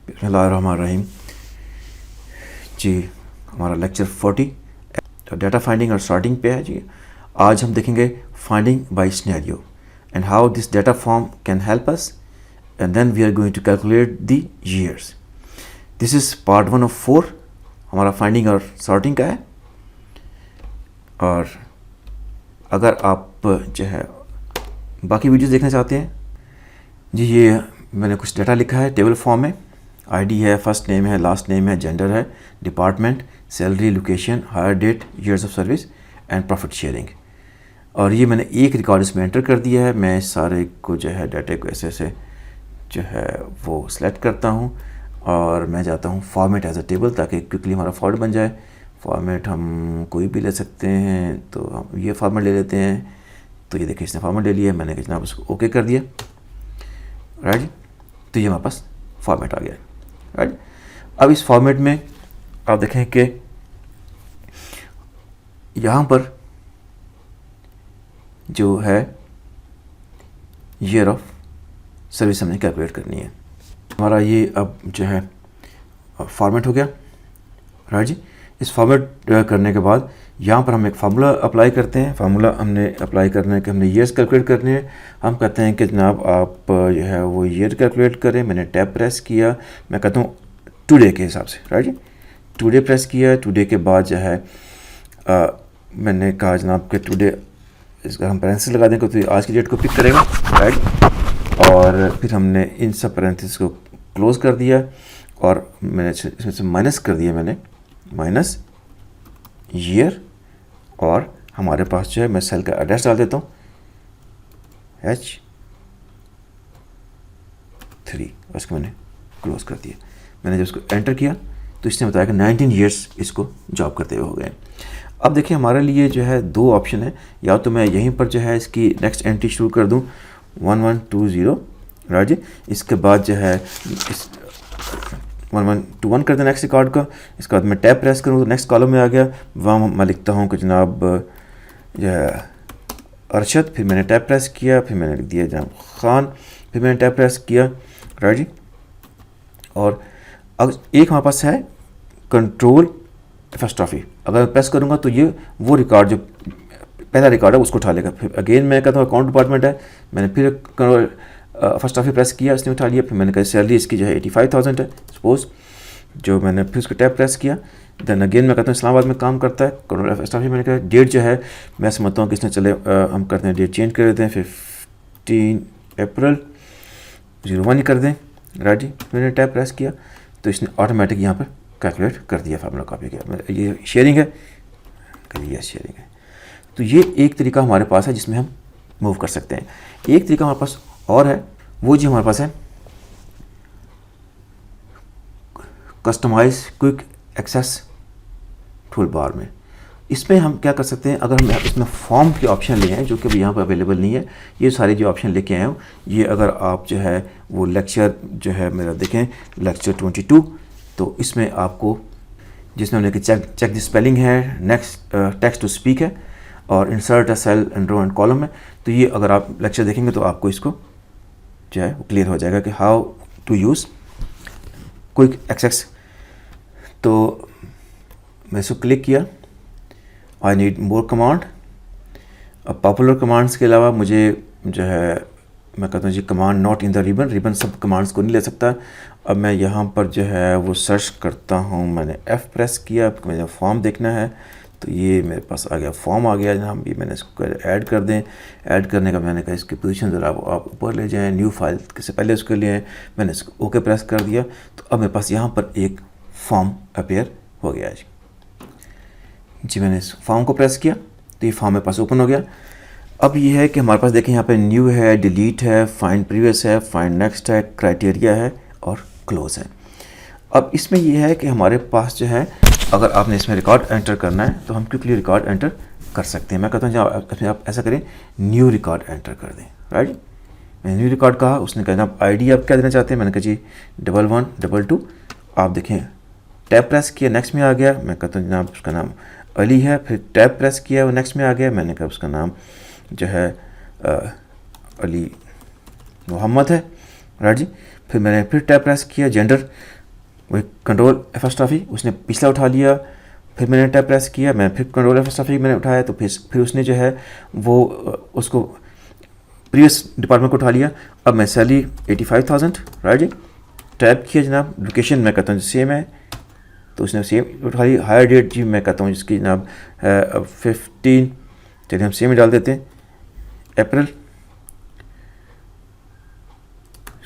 बिस्मिल्लाहिर्रहमानिर्रहीम जी। हमारा लेक्चर 40 डाटा फाइंडिंग और सॉर्टिंग पे है जी। आज हम देखेंगे finding by scenario and how this data form can help us and then we are going to calculate the years. This is part 1 of 4 हमारा फाइंडिंग और सॉर्टिंग का है। और अगर आप जो है बाकी वीडियोस देखना चाहते हैं जी, ये मैंने कुछ डाटा लिखा है टेबल फॉर्म में। आईडी है, फर्स्ट नेम है, लास्ट नेम है, जेंडर है, department, salary, location, hire date, years of service and profit sharing. और ये मैंने एक रिकॉर्ड इसमें एंटर कर दिया है। मैं सारे को जो है डाटा को ऐसे ऐसे जो है वो सिलेक्ट करता हूँ और मैं जाता हूँ फॉर्मेट एज अ टेबल, ताकि क्विकली हमारा फॉर्मेट बन जाए। फॉर्मेट हम कोई भी ले सकते हैं, तो हम ये फॉर्मेट ले लेते हैं। तो ये देखिए इसने फॉर्मेट ले लिया, मैंने जनाब उसको ओके कर दिया, राइट। तो ये हमारे पास फॉर्मेट आ गया, राइट। अब इस फॉर्मेट में आप देखें कि यहाँ पर जो है ईयर ऑफ सर्विस हमने कैलकुलेट करनी है। हमारा ये अब जो है फॉर्मेट हो गया, राइट जी। इस फॉर्मेट करने के बाद यहाँ पर हम एक फार्मूला अप्लाई करते हैं। फार्मूला हमने अप्लाई करने के हमने ईयर्स कैलकुलेट करने हैं। हम कहते हैं कि जनाब आप जो है वो ईयर कैलकुलेट करें। मैंने टैब प्रेस किया, मैं कहता हूँ टुडे के हिसाब से, राइट जी। टुडे प्रेस किया, टुडे के बाद जो है मैंने कहा जनाब कि टुडे इसका हम पैरेंथेसिस लगा देंगे तो आज की डेट को पिक करेगा, राइट। और फिर हमने इन सब पैरेंथेसिस को क्लोज कर दिया और मैंने इसमें से माइनस कर दिया, मैंने माइनस ईयर। और हमारे पास जो है मैं सेल का एड्रेस डाल देता हूँ H3, उसको मैंने क्लोज कर दिया। मैंने जब उसको एंटर किया तो इसने बताया कि 19 ईयर्स इसको जॉब करते हुए हो गए। अब देखिए हमारे लिए जो है दो ऑप्शन है, या तो मैं यहीं पर जो है इसकी नेक्स्ट एंट्री शुरू कर दूँ 1120, राइट जी। इसके बाद जो है इस 1121 कर दें नेक्स्ट रिकॉर्ड का। इसके बाद मैं टैब प्रेस करूँ तो नेक्स्ट कॉलम में आ गया। वहाँ मैं लिखता हूँ कि जनाब जो है अरशद, फिर मैंने टैब प्रेस किया, फिर मैंने लिख दिया जनाब खान, फिर मैंने टैब प्रेस किया, राइट जी। और अब एक हमारे पास है कंट्रोल एपॉस्ट्रोफी। अगर मैं प्रेस करूँगा तो ये वो रिकॉर्ड जो पहला रिकॉर्ड है उसको उठा लेगा। फिर अगेन मैं कहता हूँ अकाउंट डिपार्टमेंट है, मैंने फिर फर्स्ट ऑफ प्रेस किया, इसने उठा लिया। फिर मैंने कहा सैलरी इसकी जो है 85,000 है सपोज, जो मैंने फिर उसको टैब प्रेस किया। देन अगेन मैं कहता हूँ इस्लामाबाद में काम करता है, कंट्रोल फर्स्ट ऑफ। मैंने कहा डेट जो है मैं समझता हूँ कि इसने चले हम करते हैं डेट चेंज कर देते हैं, 15 अप्रैल 01 ही कर दें, राइट जी। मैंने टैब प्रेस किया तो इसने ऑटोमेटिक यहाँ पर कैलकुलेट कर दिया, फार्मूला कॉपी किया। ये शेयरिंग है, ये शेयरिंग है। तो ये एक तरीका हमारे पास है जिसमें हम मूव कर सकते हैं। एक तरीका हमारे पास और है, वो जी हमारे पास है customize quick access toolbar में। इसमें हम क्या कर सकते हैं, अगर हम इसमें फॉर्म के ऑप्शन ले आए जो कि यहाँ पर अवेलेबल नहीं है, ये सारे जो ऑप्शन लेके आए हूँ, ये अगर आप जो है वो लेक्चर जो है मेरा देखें लेक्चर 22, तो इसमें आपको जिसमें हमने चेक द स्पेलिंग है, नेक्स्ट टेक्स्ट टू स्पीक है और insert a cell and row and column है। तो ये अगर आप लेक्चर देखेंगे तो आपको इसको जो है वो क्लियर हो जाएगा कि how to use quick access. तो मैं इसको क्लिक किया, आई नीड मोर कमांड। अब पॉपुलर कमांड्स के अलावा मुझे जो है मैं कहता हूँ जी command not in the ribbon सब कमांड्स को नहीं ले सकता। अब मैं यहाँ पर जो है वो सर्च करता हूँ, मैंने F प्रेस किया, मुझे फॉर्म देखना है तो ये मेरे पास आ गया, फॉर्म आ गया जहाँ भी। मैंने इसको ऐड कर दें, ऐड करने का मैंने कहा इसकी पोजीशन ज़रा आप ऊपर ले जाएं, न्यू फाइल से पहले उसके लिए मैंने इसको ओके प्रेस कर दिया। तो अब मेरे पास यहाँ पर एक फॉर्म अपीयर हो गया जी। मैंने इस फॉर्म को प्रेस किया तो ये फॉर्म मेरे पास ओपन हो गया। अब ये है कि हमारे पास देखें यहाँ पे न्यू है, डिलीट है, फाइंड प्रीवियस है, फाइंड नेक्स्ट है, क्राइटेरिया है और क्लोज है। अब इसमें यह है कि हमारे पास जो है अगर आपने इसमें रिकॉर्ड एंटर करना है तो हम क्विकली रिकॉर्ड एंटर कर सकते हैं। मैं कहता हूँ आप ऐसा करें, न्यू रिकॉर्ड एंटर कर दें, राइट। मैंने न्यू रिकॉर्ड कहा, उसने कहा आप आईडी आप क्या देना चाहते हैं, मैंने कहा जी 1122। आप देखें टैब प्रेस किया, नेक्स्ट में आ गया। मैं कहता हूँ जनाब उसका नाम अली है, फिर टैब प्रेस किया वो नेक्स्ट में आ गया। मैंने कहा उसका नाम जो है अली मोहम्मद है, राइट जी। फिर मैंने फिर टैब प्रेस किया, जेंडर, वही कंट्रोल F' उसने पिछला उठा लिया। फिर मैंने टैब प्रेस किया, मैं फिर कंट्रोल F' मैंने उठाया, तो फिर उसने जो है वो उसको प्रीवियस डिपार्टमेंट को उठा लिया। अब मैं सैलरी 85,000, राइट जी, टैब किया जनाब, लोकेशन मैं कहता हूँ सेम है, तो उसने सेम उठा ली। हायर डेट जी मैं कहता हूँ जिसकी जनाब 15, चलिए हम सेम ही डाल देते हैं, अप्रैल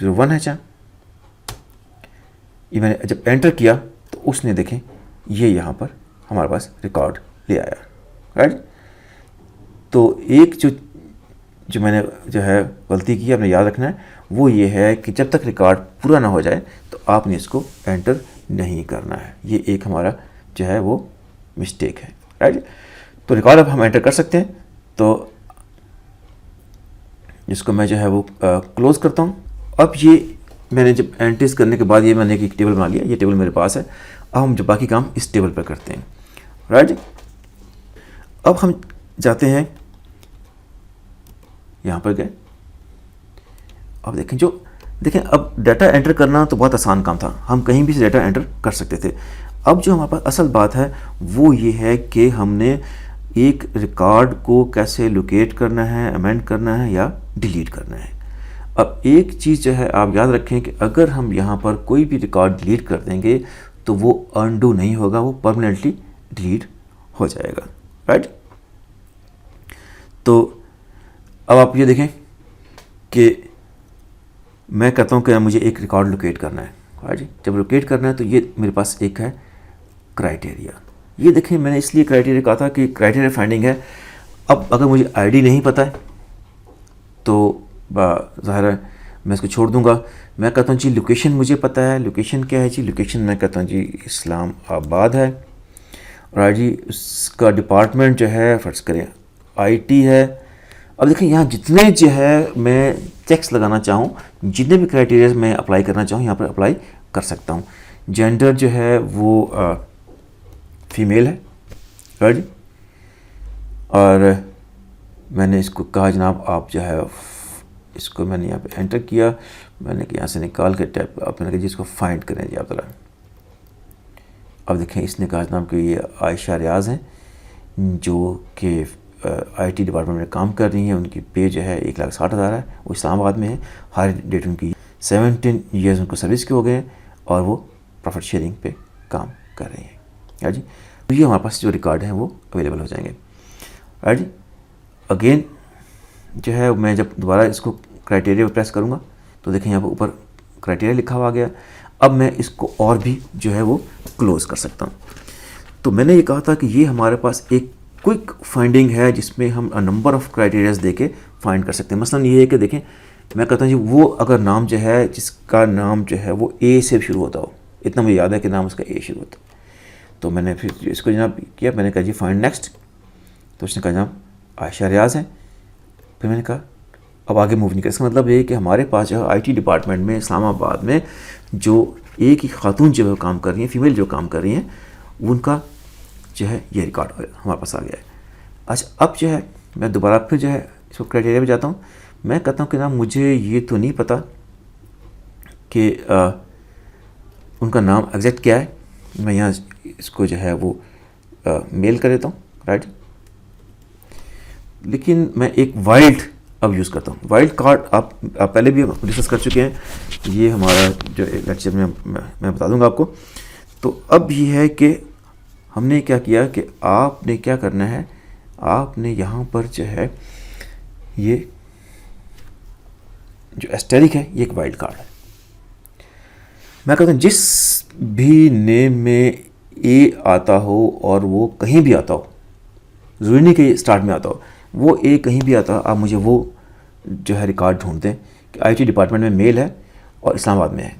01 है। चाह ये मैंने जब एंटर किया तो उसने देखें ये यहाँ पर हमारे पास रिकॉर्ड ले आया, राइट। तो एक जो मैंने जो है गलती की, आपने याद रखना है, वो ये है कि जब तक रिकॉर्ड पूरा ना हो जाए तो आपने इसको एंटर नहीं करना है। ये एक हमारा जो है वो मिस्टेक है, राइट। तो रिकॉर्ड अब हम एंटर कर सकते हैं, तो जिसको मैं जो है वो क्लोज़ करता हूँ। अब ये मैंने जब एंट्रीज करने के बाद ये मैंने एक टेबल बना लिया, ये टेबल मेरे पास है। अब हम जो बाकी काम इस टेबल पर करते हैं, राइट। अब हम जाते हैं यहाँ पर गए, अब देखें अब डाटा एंटर करना तो बहुत आसान काम था, हम कहीं भी से डाटा एंटर कर सकते थे। अब जो हमारे पास असल बात है वो ये है कि हमने एक रिकॉर्ड को कैसे लोकेट करना है, अमेंड करना है या डिलीट करना है। अब एक चीज़ जो है आप याद रखें कि अगर हम यहाँ पर कोई भी रिकॉर्ड डिलीट कर देंगे तो वो अनडू नहीं होगा, वो परमानेंटली डिलीट हो जाएगा, राइट। तो अब आप ये देखें कि मैं कहता हूँ कि मुझे एक रिकॉर्ड लोकेट करना है, राइट। जब लोकेट करना है तो ये मेरे पास एक है क्राइटेरिया। ये देखें मैंने इसलिए क्राइटेरिया कहा था कि क्राइटेरिया फाइंडिंग है। अब अगर मुझे आईडी नहीं पता है तो ज़ाहिर है मैं इसको छोड़ दूंगा। मैं कहता हूँ जी लोकेशन मुझे पता है, लोकेशन क्या है जी, लोकेशन मैं कहता हूँ जी इस्लामाबाद है, और जी उसका डिपार्टमेंट जो है फर्ज करें IT है। अब देखें यहाँ जितने जो है मैं चेक्स लगाना चाहूँ, जितने भी क्राइटेरिया मैं अप्लाई करना चाहूँ यहाँ पर अप्लाई कर सकता हूँ। जेंडर जो है वो फीमेल है, राइट। और मैंने इसको कहा जनाब आप जो है इसको मैंने यहाँ पे एंटर किया, मैंने यहाँ से निकाल के टैब मैंने कहा जी इसको फाइंड करें जी आप ज़रा। अब देखें इसने कहा जनाब कि ये आयशा रियाज हैं जो कि IT डिपार्टमेंट में काम कर रही हैं, उनकी पे जो है 1,60,000 है, वो इस्लामाबाद में है। हायर डेट उनकी 17 ईयर्स उनको सर्विस के हो गए और वो प्रॉफिट शेयरिंग पे काम कर रही हैं, है जी। तो ये हमारे पास जो रिकॉर्ड हैं वो अवेलेबल हो जाएंगे, है जी। अगेन जो है मैं जब दोबारा इसको क्राइटेरिया पर प्रेस करूँगा तो देखें यहाँ पर ऊपर क्राइटेरिया लिखा हुआ आ गया। अब मैं इसको और भी जो है वो क्लोज़ कर सकता हूँ। तो मैंने ये कहा था कि ये हमारे पास एक क्विक फाइंडिंग है जिसमें हम नंबर ऑफ़ क्राइटेरियाज दे के फाइंड कर सकते हैं। मसलन ये है कि देखें मैं कहता हूँ जी वो अगर नाम जो है जिसका नाम जो है वो A से शुरू होता हो, इतना मुझे याद है कि नाम उसका A शुरू होता है, तो मैंने फिर इसको जनाब किया, मैंने कहा जी फाइंड नेक्स्ट, तो उसने कहा जनाब आयशा रियाज है। फिर मैंने कहा अब आगे मूव नहीं कर। इसका मतलब ये है कि हमारे पास जो है IT डिपार्टमेंट में इस्लामाबाद में जो एक ही खातून जो है काम कर रही हैं, फीमेल जो काम कर रही हैं, उनका जो है ये रिकॉर्ड हमारे पास आ गया है। अच्छा अब जो है मैं दोबारा फिर जो है इसको क्राइटेरिया पे जाता हूँ। मैं कहता हूँ कि ना मुझे ये तो नहीं पता कि उनका नाम एग्जैक्ट क्या है, मैं यहाँ इसको जो है वो मेल कर देता हूँ, राइट। लेकिन मैं एक वाइल्ड अब यूज़ करता हूँ। वाइल्ड कार्ड आप पहले भी डिस्कस कर चुके हैं, ये हमारा जो लेक्चर में मैं बता दूंगा आपको। तो अब ये है कि हमने क्या किया कि आपने क्या करना है, आपने यहाँ पर जो है ये जो एस्टेरिक है ये एक वाइल्ड कार्ड है। मैं कहता हूँ जिस भी नेम में A आता हो और वो कहीं भी आता हो, ज़रूरी नहीं कि स्टार्ट में आता हो, वो A कहीं भी आता हो, आप मुझे वो जो है रिकॉर्ड ढूंढ दें कि IT डिपार्टमेंट में मेल है और इस्लामाबाद में है,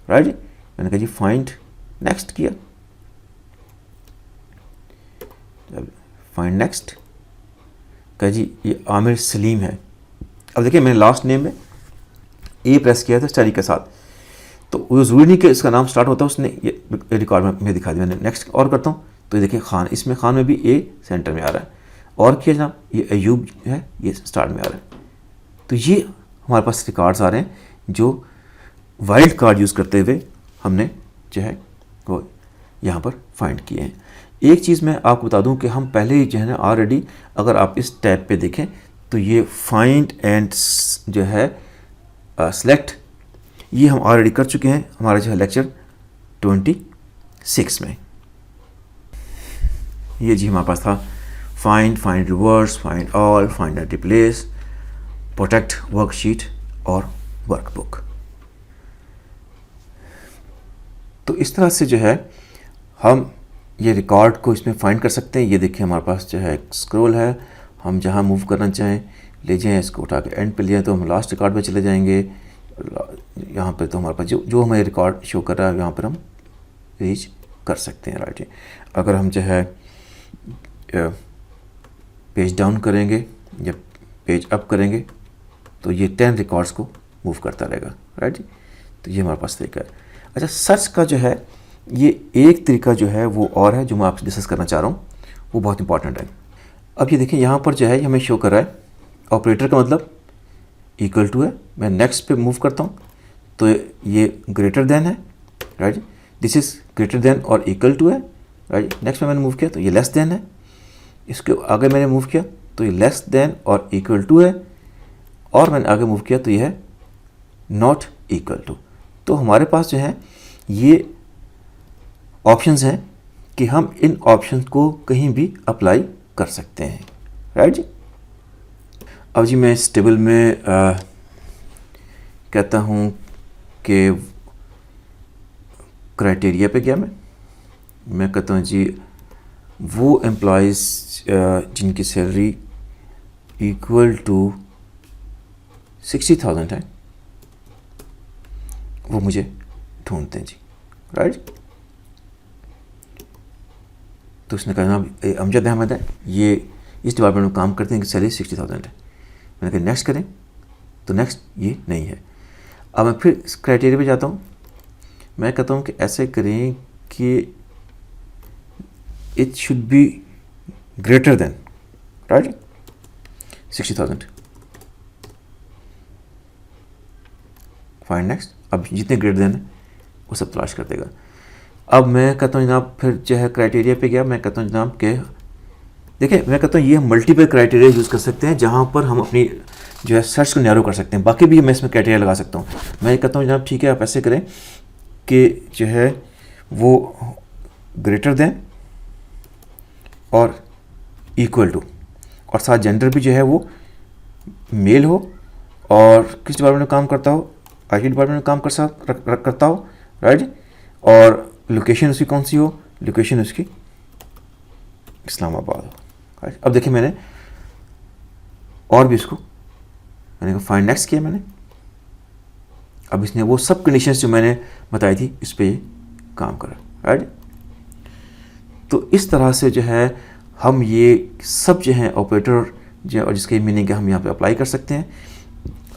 राइट। मैंने कहा जी फाइंड नेक्स्ट किया, फाइंड नेक्स्ट कहा जी ये आमिर सलीम है। अब देखिए मैंने लास्ट नेम में A प्रेस किया था स्टडी के साथ, तो वो ज़रूरी नहीं कि इसका नाम स्टार्ट होता है, उसने ये रिकॉर्ड में दिखा दिया। मैंने नेक्स्ट और करता हूँ तो ये देखिए खान, इसमें खान में भी A सेंटर में आ रहा है, और किया जनाब ये अयूब है ये स्टार्ट में आ रहा है। तो ये हमारे पास रिकॉर्ड्स आ रहे हैं जो वाइल्ड कार्ड यूज़ करते हुए हमने जो है वो यहाँ पर फाइंड किए हैं। एक चीज़ मैं आपको बता दूं कि हम पहले ही जो है ना ऑलरेडी, अगर आप इस टैब पे देखें तो ये फाइंड एंड जो है सेलेक्ट, ये हम ऑलरेडी कर चुके हैं हमारा जो है लेक्चर 26 में। ये जी हमारे पास था find reverse, find all, find and replace, protect worksheet और वर्कबुक। तो इस तरह से जो है हम ये रिकॉर्ड को इसमें फाइंड कर सकते हैं। ये देखिए हमारे पास जो है स्क्रॉल है, हम जहाँ मूव करना चाहें ले जाएं, इसको उठा के एंड पे ले जाएं तो हम लास्ट रिकॉर्ड पे चले जाएंगे। यहाँ पे तो हमारे पास जो हमें रिकॉर्ड शो कर रहा है यहाँ पर हम रीच कर सकते हैं, राइट। अगर हम जो है पेज डाउन करेंगे या पेज अप करेंगे तो ये 10 रिकॉर्ड्स को मूव करता रहेगा, राइट। तो ये हमारे पास तरीका है। अच्छा, सर्च का जो है ये एक तरीका जो है वो और है जो मैं आपसे डिस्कस करना चाह रहा हूँ, वो बहुत इंपॉर्टेंट है। अब ये देखिए यहाँ पर जो है हमें शो कर रहा है ऑपरेटर का मतलब इक्वल टू है। मैं नेक्स्ट पे मूव करता हूँ तो ये ग्रेटर देन है, right. This is greater than और इक्वल टू है, राइट। नेक्स्ट में मैंने मूव किया तो ये लेस देन है। इसके आगे मैंने मूव किया तो ये लेस देन और इक्वल टू है, और मैंने आगे मूव किया तो ये है नॉट इक्वल टू। तो हमारे पास जो है ये ऑप्शंस हैं कि हम इन ऑप्शंस को कहीं भी अप्लाई कर सकते हैं, राइट जी। अब जी मैं इस टेबल में कहता हूँ कि क्राइटेरिया पे गया, मैं कहता हूँ जी वो एम्प्लॉयज़ जिनकी सैलरी इक्वल टू 60,000 है वो मुझे ढूंढते हैं जी, राइट। तो उसने कहा जनाब अमजद अहमद है, ये इस डिपार्टमेंट में काम करते हैं कि सैलरी 60,000 है। मैंने कहा नेक्स्ट करें तो नेक्स्ट ये नहीं है। अब मैं फिर इस क्राइटेरिया पे जाता हूँ, मैं कहता हूँ कि ऐसे करें कि it should be greater than, right, 60,000। Find next. अब जितने ग्रेटर देन है वो सब तलाश कर देगा। अब मैं कहता हूँ जनाब फिर जो है क्राइटेरिया पे गया, मैं कहता हूँ जनाब के देखिए, मैं कहता हूँ ये हम मल्टीपल क्राइटेरिया यूज़ कर सकते हैं जहाँ पर हम अपनी जो है सर्च को नैरो कर सकते हैं। बाकी भी मैं इसमें क्राइटेरिया लगा सकता हूँ। मैं कहता हूँ जनाब ठीक है, आप ऐसे करें कि जो है वो ग्रेटर देन और इक्वल टू, और साथ जेंडर भी जो है वो मेल हो, और किस डिपार्टमेंट में काम करता हो, IT डिपार्टमेंट में काम करता हो, राइट। और लोकेशन उसकी कौन सी हो, लोकेशन उसकी इस्लामाबाद हो, राइट। अब देखिए मैंने और भी इसको मैंने फाइंड नेक्स्ट किया मैंने। अब इसने वो सब कंडीशंस जो मैंने बताई थी इस पे काम करा, राइट। तो इस तरह से जो है हम ये सब जो है ऑपरेटर जो और जिसके मीनिंग है हम यहाँ पे अप्लाई कर सकते हैं।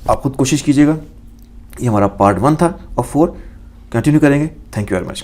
आप खुद कोशिश कीजिएगा। ये हमारा पार्ट 1 था और 4 कंटिन्यू करेंगे। Thank you very much.